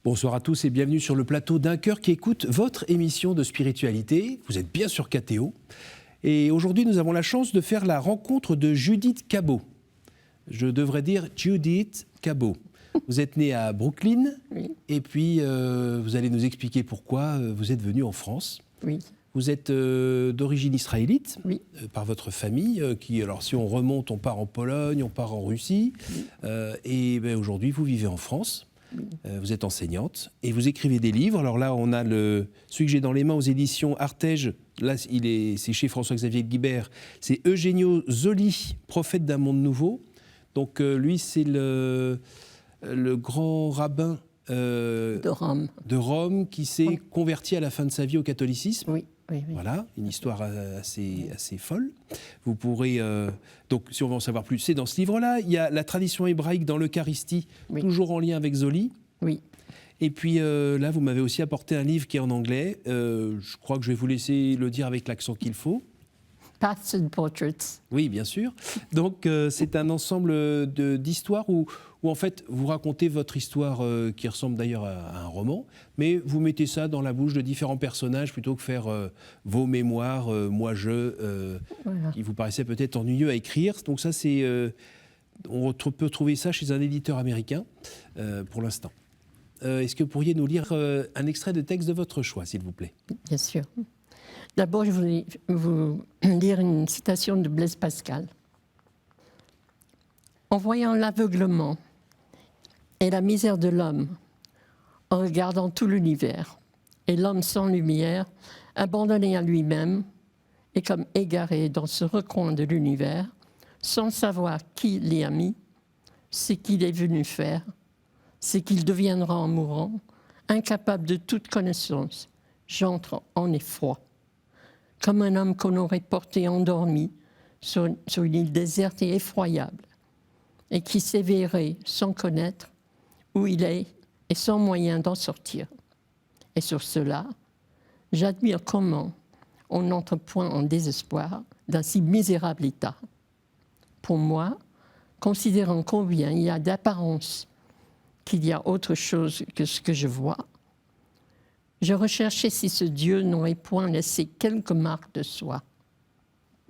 Bonsoir à tous et bienvenue sur le plateau d'un cœur qui écoute votre émission de spiritualité. Vous êtes bien sur KTO. Et aujourd'hui, nous avons la chance de faire la rencontre de Judith Cabot. Je devrais dire Judith Cabot. Vous êtes née à Brooklyn, oui. Et puis vous allez nous expliquer pourquoi vous êtes venue en France. Oui. Vous êtes d'origine israélite, oui. Par votre famille, qui, alors si on remonte, on part en Pologne, on part en Russie, oui. Et aujourd'hui vous vivez en France. Oui. Vous êtes enseignante et vous écrivez des livres. Alors là, on a celui que j'ai dans les mains aux éditions Artege. Là, c'est chez François-Xavier Guibert. C'est Eugenio Zoli, prophète d'un monde nouveau. Donc lui, c'est le grand rabbin de Rome qui s'est converti à la fin de sa vie au catholicisme. Oui. Oui, oui. Voilà, une histoire assez folle. Vous pourrez, donc si on veut en savoir plus, c'est dans ce livre-là. Il y a la tradition hébraïque dans l'Eucharistie, oui. toujours en lien avec Zoli. Oui. Et puis là, vous m'avez aussi apporté un livre qui est en anglais. Je crois que je vais vous laisser le dire avec l'accent qu'il faut. Paths and Portraits. Oui, bien sûr. Donc, c'est un ensemble d'histoires où en fait, vous racontez votre histoire qui ressemble d'ailleurs à un roman, mais vous mettez ça dans la bouche de différents personnages plutôt que faire vos mémoires, Voilà. qui vous paraissaient peut-être ennuyeux à écrire. Donc ça, on peut trouver ça chez un éditeur américain pour l'instant. Est-ce que vous pourriez nous lire un extrait de texte de votre choix, s'il vous plaît ? Bien sûr. D'abord, je voulais vous lire une citation de Blaise Pascal. En voyant l'aveuglement et la misère de l'homme, en regardant tout l'univers, et l'homme sans lumière, abandonné à lui-même, et comme égaré dans ce recoin de l'univers, sans savoir qui l'y a mis, ce qu'il est venu faire, ce qu'il deviendra en mourant, incapable de toute connaissance, j'entre en effroi. Comme un homme qu'on aurait porté endormi sur une île déserte et effroyable, et qui s'éveillerait sans connaître où il est et sans moyen d'en sortir. Et sur cela, j'admire comment on n'entre point en désespoir d'un si misérable état. Pour moi, considérant combien il y a d'apparence qu'il y a autre chose que ce que je vois, je recherchais si ce Dieu n'aurait point laissé quelques marques de soi.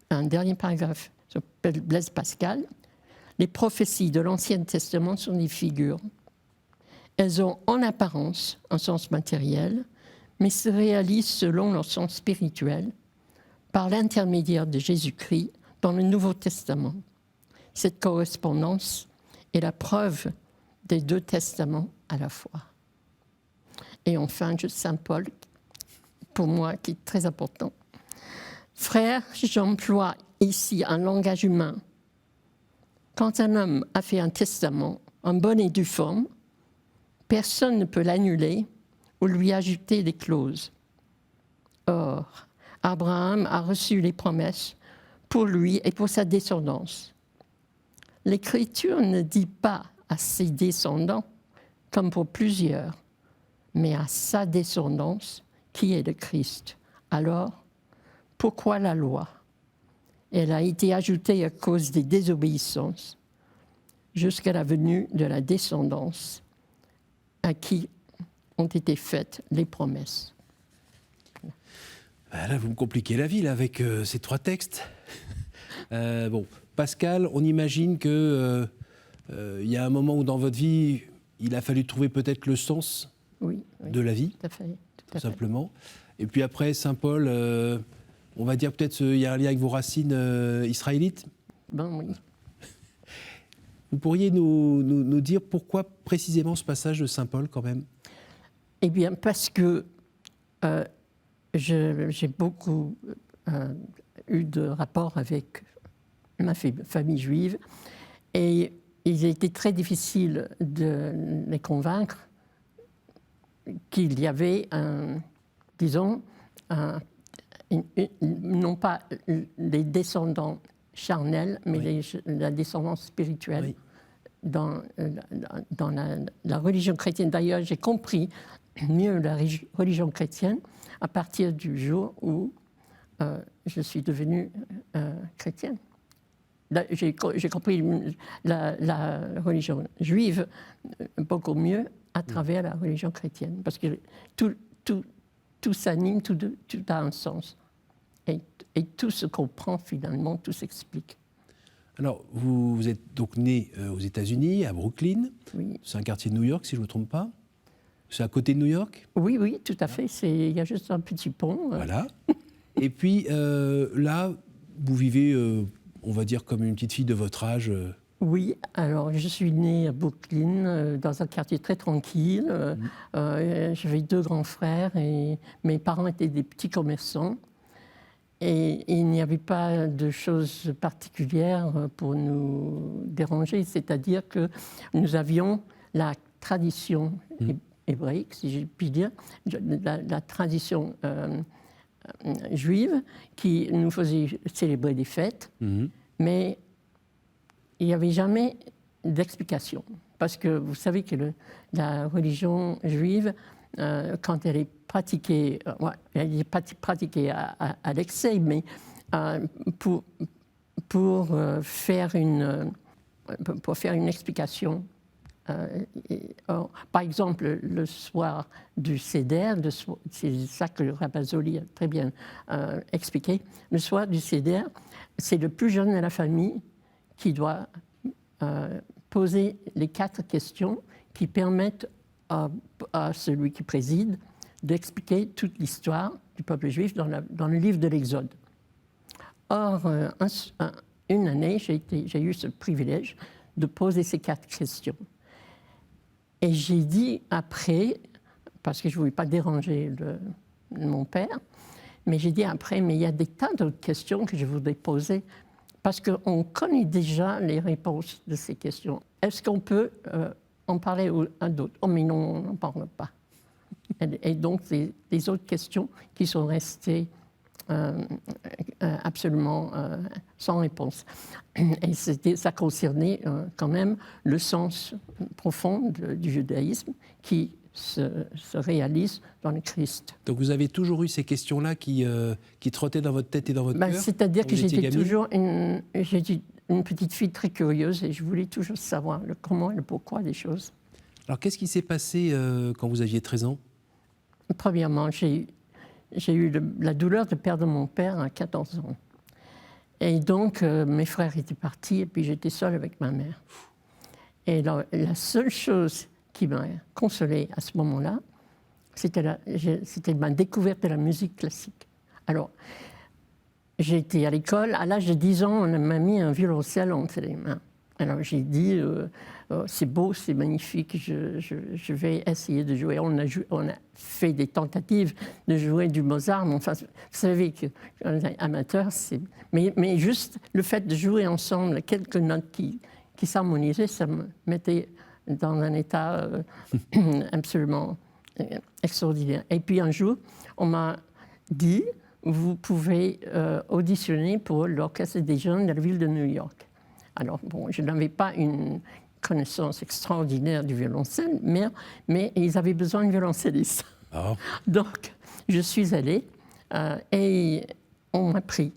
Un dernier paragraphe sur Blaise Pascal. Les prophéties de l'Ancien Testament sont des figures. Elles ont en apparence un sens matériel, mais se réalisent selon leur sens spirituel, par l'intermédiaire de Jésus-Christ dans le Nouveau Testament. Cette correspondance est la preuve des deux testaments à la fois. Et enfin, Saint Paul, pour moi, qui est très important. Frère, j'emploie ici un langage humain. Quand un homme a fait un testament, en bonne et due forme, personne ne peut l'annuler ou lui ajouter des clauses. Or, Abraham a reçu les promesses pour lui et pour sa descendance. L'Écriture ne dit pas à ses descendants, comme pour plusieurs, mais à sa descendance, qui est le Christ. Alors, pourquoi la loi ? Elle a été ajoutée à cause des désobéissances, jusqu'à la venue de la descendance, à qui ont été faites les promesses. Là, vous me compliquez la vie là, avec ces trois textes. Bon, Pascal, on imagine qu'il y a un moment où dans votre vie, il a fallu trouver peut-être le sens de la vie, tout à fait, tout simplement. Et puis après, Saint Paul, on va dire peut-être qu'il y a un lien avec vos racines israélites. Ben oui. Vous pourriez nous dire pourquoi précisément ce passage de Saint Paul quand même ? Eh bien, parce que j'ai beaucoup eu de rapports avec ma famille juive et il a été très difficile de les convaincre qu'il y avait non pas les descendants charnels, mais la descendance spirituelle. Oui. Dans la religion chrétienne. D'ailleurs, j'ai compris mieux la religion chrétienne à partir du jour où je suis devenue chrétienne. j'ai compris la religion juive beaucoup mieux à travers la religion chrétienne, parce que tout s'anime, tout a un sens. Et tout se comprend finalement, tout s'explique. Alors, vous êtes donc né aux États-Unis, à Brooklyn. Oui. C'est un quartier de New York, si je ne me trompe pas. C'est à côté de New York? Oui, oui, tout à fait. Il y a juste un petit pont. Voilà. Et puis là, vous vivez, on va dire, comme une petite fille de votre âge. Oui, alors je suis née à Brooklyn, dans un quartier très tranquille. J'avais 2 grands frères et mes parents étaient des petits commerçants. Et il n'y avait pas de choses particulières pour nous déranger, c'est-à-dire que nous avions la tradition hébraïque, si je puis dire, la tradition juive qui nous faisait célébrer des fêtes, mais il n'y avait jamais d'explication. Parce que vous savez que la religion juive, quand elle est pratiquée, elle est pratiquée à l'excès, mais pour faire une explication, par exemple, le soir du Seder, c'est ça que le Rabazoli a très bien expliqué, le soir du Seder, c'est le plus jeune de la famille qui doit poser les 4 questions qui permettent à celui qui préside d'expliquer toute l'histoire du peuple juif dans le livre de l'Exode. Or, une année, j'ai eu ce privilège de poser ces 4 questions. Et j'ai dit après, parce que je ne voulais pas déranger mon père, mais j'ai dit après, mais il y a des tas d'autres questions que je voudrais poser, parce qu'on connaît déjà les réponses de ces questions. Est-ce qu'on peut en parler à d'autres? Oh, mais non, on n'en parle pas. Et donc, les autres questions qui sont restées absolument sans réponse. Et ça concernait quand même le sens profond du judaïsme qui se réalise dans le Christ. Donc vous avez toujours eu ces questions-là qui trottaient dans votre tête et dans votre cœur? C'est-à-dire que j'étais toujours une petite fille très curieuse et je voulais toujours savoir le comment et le pourquoi des choses. Alors qu'est-ce qui s'est passé quand vous aviez 13 ans? Premièrement, j'ai eu la douleur de perdre mon père à 14 ans. Et donc, mes frères étaient partis et puis j'étais seule avec ma mère. Et la seule chose qui m'a consolée à ce moment-là, c'était ma découverte de la musique classique. Alors, j'ai été à l'école, à l'âge de 10 ans, on m'a mis un violoncelle entre les mains. Alors j'ai dit, c'est beau, c'est magnifique, je vais essayer de jouer. On a fait des tentatives de jouer du Mozart, mais enfin, vous savez qu'un amateur, mais juste le fait de jouer ensemble quelques notes qui s'harmonisaient, ça me mettait dans un état absolument extraordinaire. Et puis un jour, on m'a dit, vous pouvez auditionner pour l'Orchestre des jeunes de la ville de New York. Alors, bon, je n'avais pas une connaissance extraordinaire du violoncelle, mais ils avaient besoin de violoncelliste. Oh. Donc, je suis allée et on m'a pris.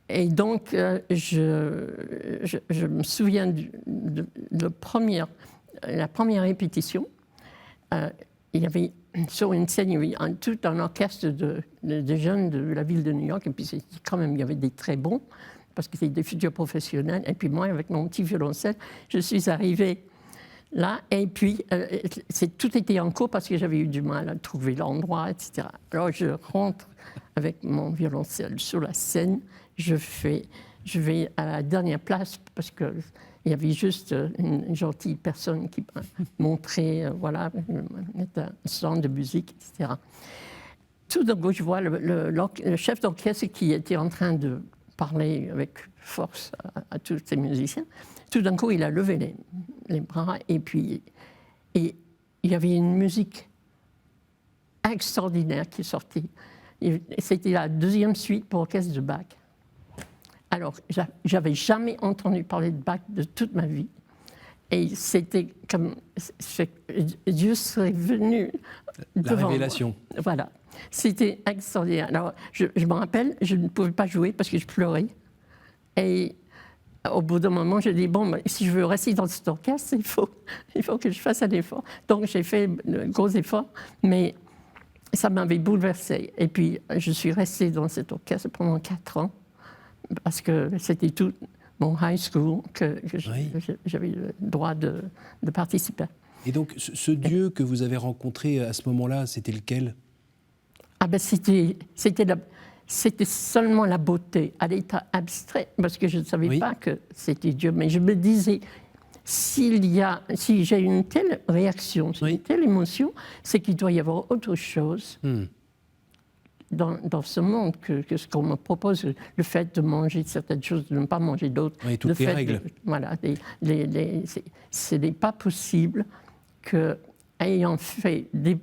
Et donc, je me souviens de la première répétition. Il y avait sur une scène, il y avait tout un orchestre de jeunes de la ville de New York, et puis quand même, il y avait des très bons, parce que c'était des futurs professionnels. Et puis moi, avec mon petit violoncelle, je suis arrivée là. Et puis, tout était en cours parce que j'avais eu du mal à trouver l'endroit, etc. Alors, je rentre avec mon violoncelle sur la scène. Je vais à la dernière place parce qu'il y avait juste une gentille personne qui m'a montré, voilà, un son de musique, etc. Tout d'un coup, je vois le chef d'orchestre qui était en train de parler avec force à tous ces musiciens. Tout d'un coup, il a levé les bras et puis il y avait une musique extraordinaire qui est sortie. C'était la 2e suite pour orchestre de Bach. Alors, j'avais jamais entendu parler de Bach de toute ma vie. Et c'était comme Dieu serait venu devant moi. La révélation. Voilà. C'était extraordinaire. Alors, je me rappelle, je ne pouvais pas jouer parce que je pleurais. Et au bout d'un moment, j'ai dit, bon, si je veux rester dans cet orchestre, il faut que je fasse un effort. Donc, j'ai fait de gros efforts, mais ça m'avait bouleversée. Et puis, je suis restée dans cet orchestre pendant 4 ans, parce que c'était tout mon high school que j'avais le droit de participer. Et donc, ce Dieu que vous avez rencontré à ce moment-là, c'était lequel? Ah ben c'était seulement la beauté à l'état abstrait, parce que je ne savais pas que c'était Dieu. Mais je me disais, si j'ai une telle réaction, une telle émotion, c'est qu'il doit y avoir autre chose dans ce monde que ce qu'on me propose, le fait de manger certaines choses, de ne pas manger d'autres. Oui, toutes les règles. Voilà, ce n'est pas possible qu'ayant fait des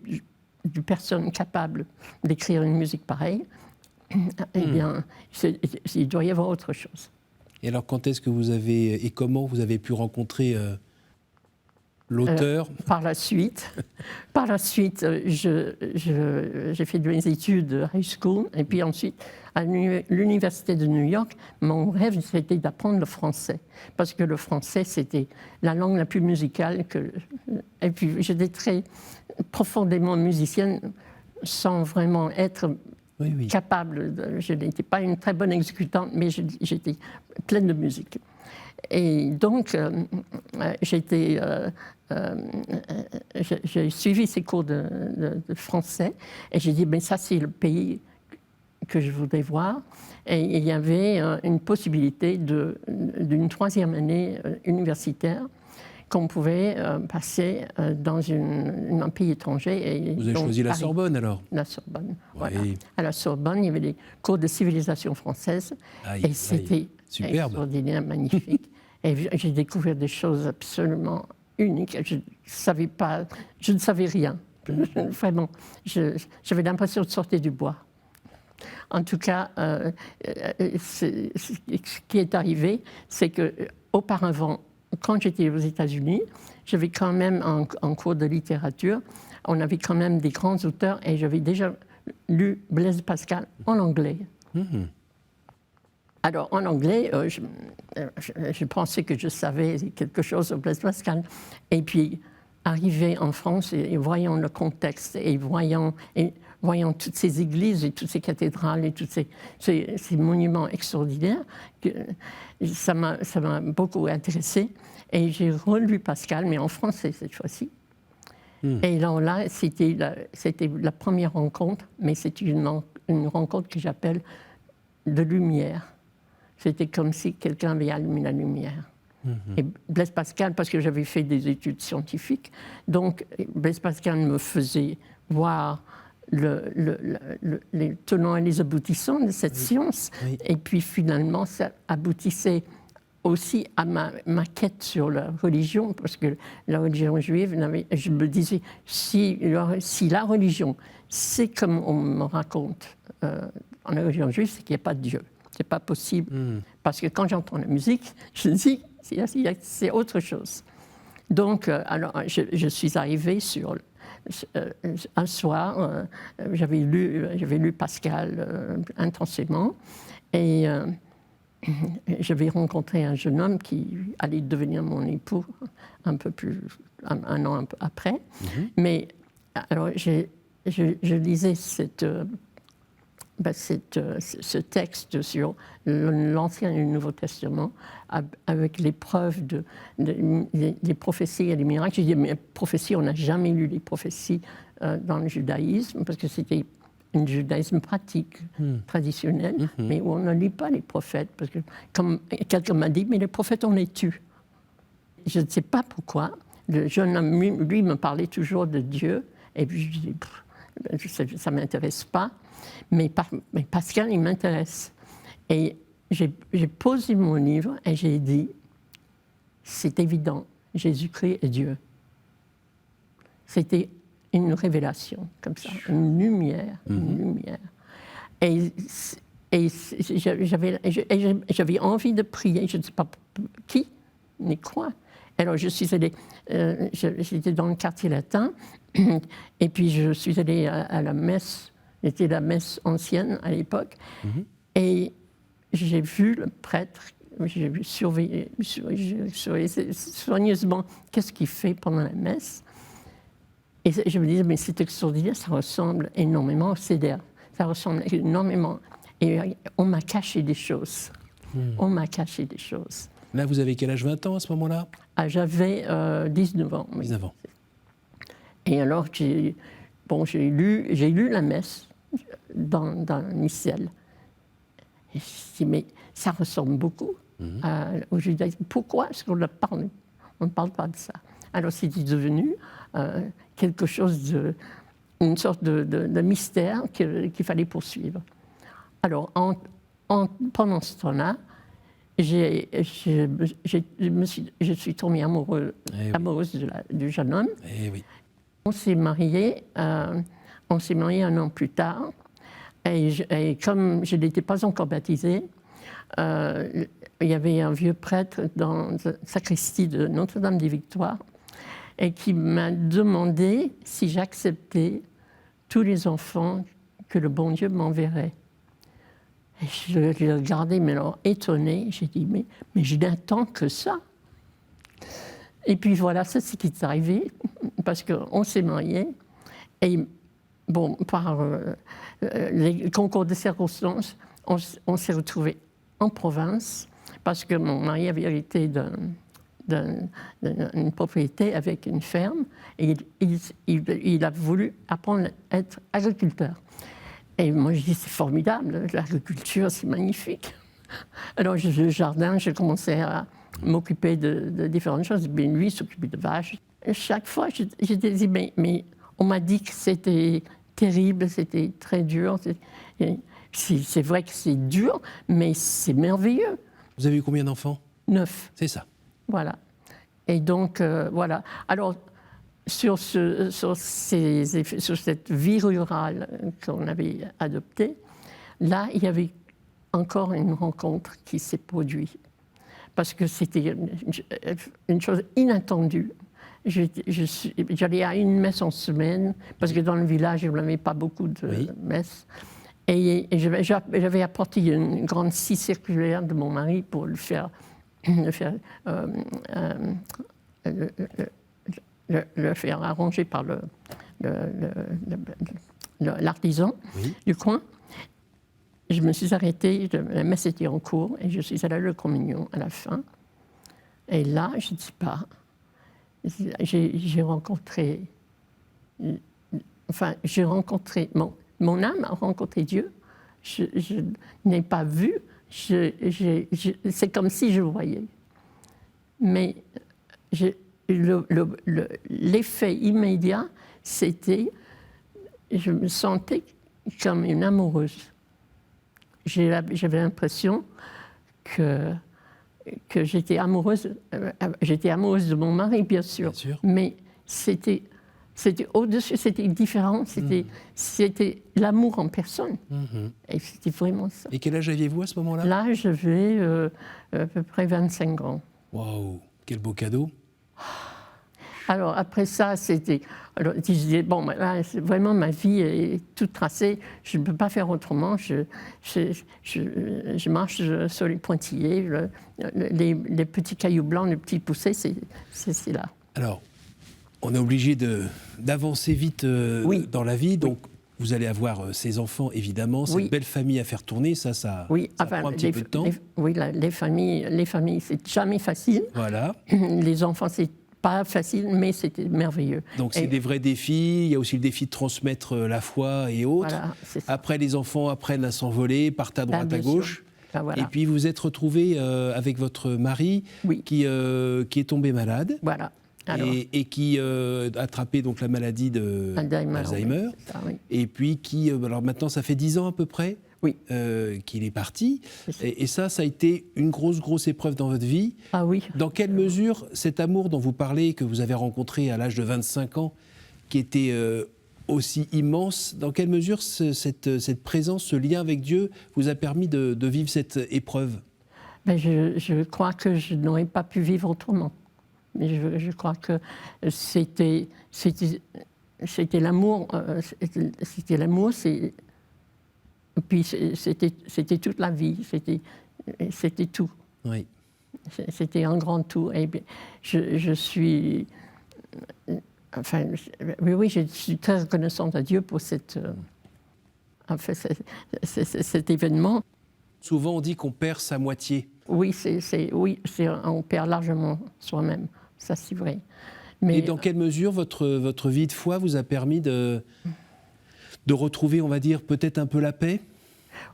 personnes capables d'écrire une musique pareille, eh bien, il doit y avoir autre chose. Et alors, quand est-ce que vous avez, et comment vous avez pu rencontrer l'auteur? Par la suite, j'ai fait mes études high school, et puis ensuite, à l'université de New York, mon rêve, c'était d'apprendre le français. Parce que le français, c'était la langue la plus musicale. Et puis, j'étais très profondément musicienne, sans vraiment être capable. Je n'étais pas une très bonne exécutante, mais j'étais pleine de musique. Et donc, j'ai suivi ces cours de français, et j'ai dit, mais ça, c'est le pays que je voudrais voir. Et il y avait une possibilité d'une 3e année universitaire qu'on pouvait passer dans un pays étranger. Et vous avez choisi la Sorbonne, alors? La Sorbonne, voilà. À la Sorbonne, il y avait des cours de civilisation française, et c'était extraordinaire, magnifique. Et j'ai découvert des choses absolument uniques. Je ne savais rien. Vraiment, j'avais l'impression de sortir du bois. En tout cas, ce qui est arrivé, c'est qu'auparavant, quand j'étais aux États-Unis, j'avais quand même en cours de littérature, on avait quand même des grands auteurs, et j'avais déjà lu Blaise Pascal en anglais. Alors, en anglais, je pensais que je savais quelque chose sur Blaise Pascal. Et puis, arrivé en France, et voyant le contexte, et voyant toutes ces églises, et toutes ces cathédrales, et tous ces monuments extraordinaires, ça m'a beaucoup intéressée. Et j'ai relu Pascal, mais en français cette fois-ci. Et là, c'était la première rencontre, mais c'est une rencontre que j'appelle de lumière. C'était comme si quelqu'un avait allumé la lumière. Et Blaise Pascal, parce que j'avais fait des études scientifiques, donc Blaise Pascal me faisait voir les tenants et les aboutissants de cette science. Et puis finalement, ça aboutissait aussi à ma quête sur la religion, parce que la religion juive, je me disais, si la religion, c'est comme on me raconte en la religion juive, c'est qu'il n'y a pas de Dieu. C'est pas possible. Parce que quand j'entends la musique, je me dis, c'est autre chose. Donc, alors, je suis arrivée sur... un soir, j'avais lu Pascal intensément, et j'avais rencontré un jeune homme qui allait devenir mon époux un an après. Mais alors, je lisais ce texte sur l'Ancien et le Nouveau Testament, avec les preuves des prophéties et des miracles. J'ai dit, mais prophéties, on n'a jamais lu les prophéties dans le judaïsme, parce que c'était un judaïsme pratique, traditionnel, mais où on ne lit pas les prophètes, parce que, comme quelqu'un m'a dit, mais les prophètes, on les tue. Je ne sais pas pourquoi. Le jeune homme, lui, me parlait toujours de Dieu, et puis je dis, ça ne m'intéresse pas. Mais Pascal, il m'intéresse. Et j'ai posé mon livre et j'ai dit, c'est évident, Jésus-Christ est Dieu. C'était une révélation, comme ça, une lumière, une lumière. Et j'avais envie de prier, je ne sais pas qui, ni quoi. Alors je suis allée, j'étais dans le quartier latin, et puis je suis allée à la messe. C'était la messe ancienne à l'époque. Et j'ai vu le prêtre j'ai surveillé soigneusement qu'est-ce qu'il fait pendant la messe. Et je me disais, mais c'est extraordinaire, ça ressemble énormément au CDR. Ça ressemble énormément. Et on m'a caché des choses. On m'a caché des choses. Là, vous avez quel âge, 20 ans à ce moment-là? J'avais 19 ans. Oui. 19 ans. Et alors, j'ai lu la messe dans le missel. Et je me suis dit, mais ça ressemble beaucoup au judaïsme. Pourquoi est-ce qu'on ne parle? On ne parle pas de ça. Alors, c'était devenu quelque chose une sorte de mystère qu'il fallait poursuivre. Alors, pendant ce temps-là, je suis tombée amoureuse du jeune homme. Eh oui. On s'est mariés un an plus tard. Et comme je n'étais pas encore baptisée, il y avait un vieux prêtre dans la sacristie de Notre-Dame-des-Victoires et qui m'a demandé si j'acceptais tous les enfants que le bon Dieu m'enverrait. Et je l'ai regardé, mais alors étonnée, j'ai dit, mais je n'attends que ça. Et puis voilà, c'est ce qui est arrivé, parce qu'on s'est mariés, et bon, par les concours de circonstances, on s'est retrouvés en province, parce que mon mari avait hérité d'une propriété avec une ferme, et il a voulu apprendre à être agriculteur. Et moi, je dis, c'est formidable, l'agriculture, c'est magnifique. Alors, le jardin, j'ai commencé à m'occuper de différentes choses. Mais lui, s'occupait de vaches. Et chaque fois, je disais, mais on m'a dit que c'était terrible, c'était très dur. C'est vrai que c'est dur, mais c'est merveilleux. Vous avez eu combien d'enfants? 9. C'est ça. Voilà. Et donc, voilà. Alors, sur cette vie rurale qu'on avait adoptée, là, il y avait encore une rencontre qui s'est produite. Parce que c'était une chose inattendue. J'allais à une messe en semaine, parce que dans le village, il n'y avait pas beaucoup de messes. Et j'avais apporté une grande scie circulaire de mon mari pour le faire arranger par l'artisan du coin. Je me suis arrêtée, la messe était en cours, et je suis allée à la communion à la fin. Et là, je ne dis pas, j'ai rencontré, mon âme a rencontré Dieu. Je n'ai pas vu, c'est comme si je le voyais. Mais l'effet immédiat, c'était, je me sentais comme une amoureuse. J'avais l'impression que j'étais amoureuse de mon mari, bien sûr. Mais c'était au-dessus, c'était différent, c'était l'amour en personne. Et c'était vraiment ça. Et quel âge aviez-vous à ce moment-là? Là, j'avais à peu près 25 ans. Waouh, quel beau cadeau! Alors, après ça, c'était... Alors, je disais, bon, là, vraiment, ma vie est toute tracée. Je ne peux pas faire autrement. Je marche sur les pointillés. Les petits cailloux blancs, les petits poussés, c'est là. Alors, on est obligé d'avancer vite dans la vie. Donc, vous allez avoir ces enfants, évidemment. C'est une belle famille à faire tourner. Ça prend un petit peu de temps. Les familles, c'est jamais facile. Voilà. Les enfants, c'est pas facile, mais c'était merveilleux. Donc c'est des vrais défis. Il y a aussi le défi de transmettre la foi et autres. Voilà, après, les enfants apprennent à s'envoler, partent à droite, à gauche. Voilà. Et puis vous vous êtes retrouvés avec votre mari qui est tombé malade. Voilà. Alors, et qui a attrapé donc la maladie d'Alzheimer. Et puis qui, alors maintenant ça fait 10 ans à peu près qu'il est parti. Et ça a été une grosse épreuve dans votre vie. Ah oui. Dans quelle mesure cet amour dont vous parlez, que vous avez rencontré à l'âge de 25 ans, qui était aussi immense, dans quelle mesure cette présence, ce lien avec Dieu vous a permis de vivre cette épreuve? Je crois que je n'aurais pas pu vivre autrement. Mais je crois que c'était l'amour. C'était l'amour, puis c'était toute la vie, c'était tout. Oui. C'était un grand tout. Et je suis... Enfin, oui, je suis très reconnaissante à Dieu pour cet événement. Souvent, on dit qu'on perd sa moitié. Oui, on perd largement soi-même, ça c'est vrai. Mais, et dans quelle mesure votre vie de foi vous a permis de retrouver, on va dire, peut-être un peu la paix?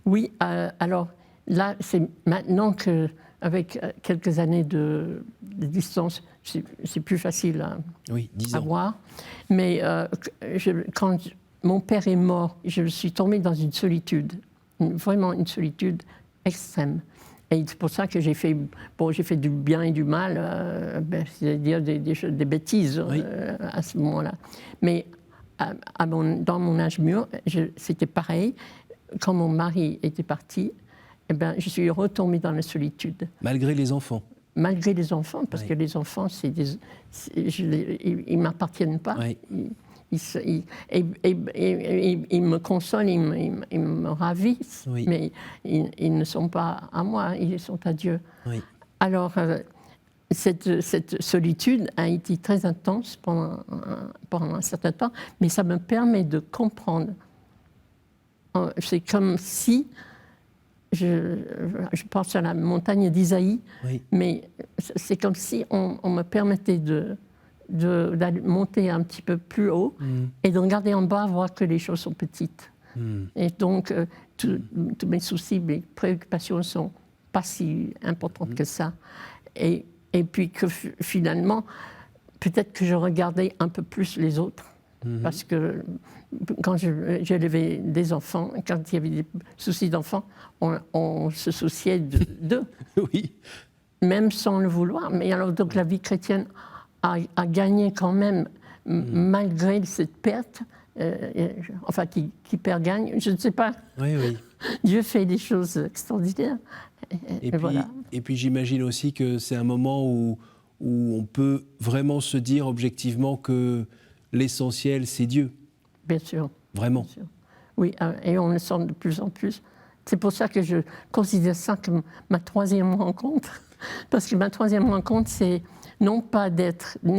Oui, alors là, c'est maintenant qu'avec quelques années de distance, c'est plus facile à voir. Mais quand mon père est mort, je suis tombée dans une solitude, vraiment une solitude extrême. Et c'est pour ça que j'ai fait du bien et du mal, c'est-à-dire des bêtises à ce moment-là. Mais dans mon âge mûr, c'était pareil. Quand mon mari était parti, je suis retombée dans la solitude. Malgré les enfants? Malgré les enfants, parce que les enfants, ils ne m'appartiennent pas. Oui. Ils me consolent, ils me ravissent, mais ils ne sont pas à moi, ils sont à Dieu. Oui. Alors, cette solitude a été très intense pendant un certain temps, mais ça me permet de comprendre. C'est comme si, je pense à la montagne d'Isaïe, mais c'est comme si on me permettait d'aller monter un petit peu plus haut et de regarder en bas, voir que les choses sont petites. Et donc, tous mes soucis, mes préoccupations ne sont pas si importantes que ça. Et puis que finalement, peut-être que je regardais un peu plus les autres. Parce que quand j'élevais des enfants, quand il y avait des soucis d'enfants, on se souciait d'eux. Oui. Même sans le vouloir. Mais alors, donc, la vie chrétienne a gagné quand même, malgré cette perte, enfin, qui perd gagne, je ne sais pas. Oui, oui. Dieu fait des choses extraordinaires. Et puis j'imagine aussi que c'est un moment où on peut vraiment se dire objectivement que l'essentiel, c'est Dieu. Bien sûr. Vraiment. Bien sûr. Oui, et on le sent de plus en plus. C'est pour ça que je considère ça comme ma troisième rencontre. Parce que ma troisième rencontre, c'est non pas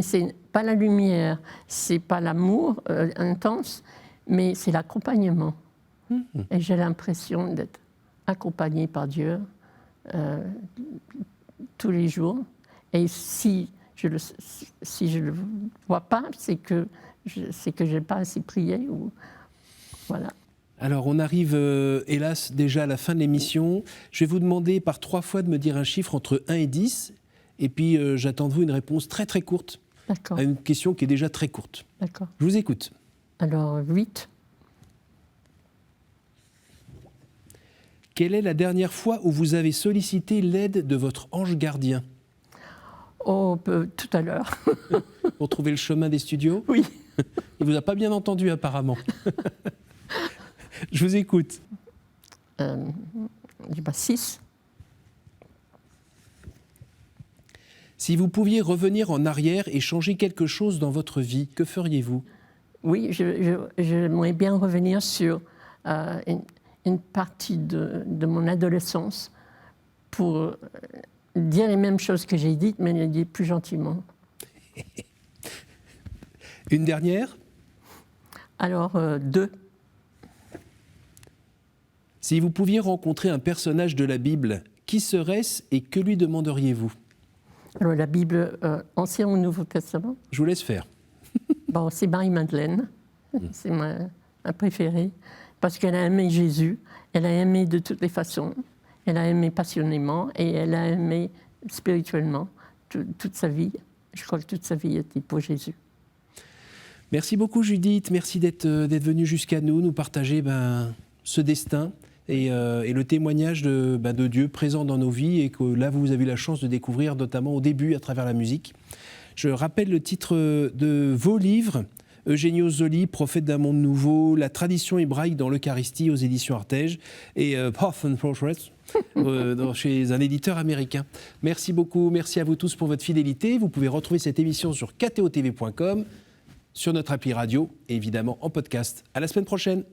c'est pas la lumière, c'est pas l'amour intense, mais c'est l'accompagnement. Et j'ai l'impression d'être accompagnée par Dieu tous les jours. Et si je le vois pas, c'est que j'ai pas assez prié. Voilà. Alors, on arrive, hélas, déjà à la fin de l'émission. Je vais vous demander par 3 fois de me dire un chiffre entre 1 et 10. Et puis, j'attends de vous une réponse très, très courte. D'accord. À une question qui est déjà très courte. D'accord. Je vous écoute. Alors, 8. Quelle est la dernière fois où vous avez sollicité l'aide de votre ange gardien? Oh, tout à l'heure. Pour trouver le chemin des studios? Oui. Il ne vous a pas bien entendu, apparemment. Je vous écoute. 6. Si vous pouviez revenir en arrière et changer quelque chose dans votre vie, que feriez-vous? Oui, j'aimerais bien revenir sur une partie de mon adolescence pour dire les mêmes choses que j'ai dites, mais les dire plus gentiment. Une dernière? Alors, 2. Si vous pouviez rencontrer un personnage de la Bible, qui serait-ce et que lui demanderiez-vous? Alors, la Bible, Ancien ou Nouveau Testament? Je vous laisse faire. Bon, c'est Marie-Madeleine, c'est ma préférée, parce qu'elle a aimé Jésus, elle a aimé de toutes les façons, elle a aimé passionnément et elle a aimé spirituellement toute sa vie. Je crois que toute sa vie était pour Jésus. Merci beaucoup Judith, merci d'être venue jusqu'à nous partager ce destin et le témoignage de Dieu présent dans nos vies et que là vous avez eu la chance de découvrir notamment au début à travers la musique. Je rappelle le titre de vos livres, Eugenio Zoli, Prophète d'un monde nouveau, La tradition hébraïque dans l'Eucharistie aux éditions Artege et Path and Progress chez un éditeur américain. Merci beaucoup, merci à vous tous pour votre fidélité. Vous pouvez retrouver cette émission sur ktotv.com, sur notre appli radio et évidemment en podcast. À la semaine prochaine.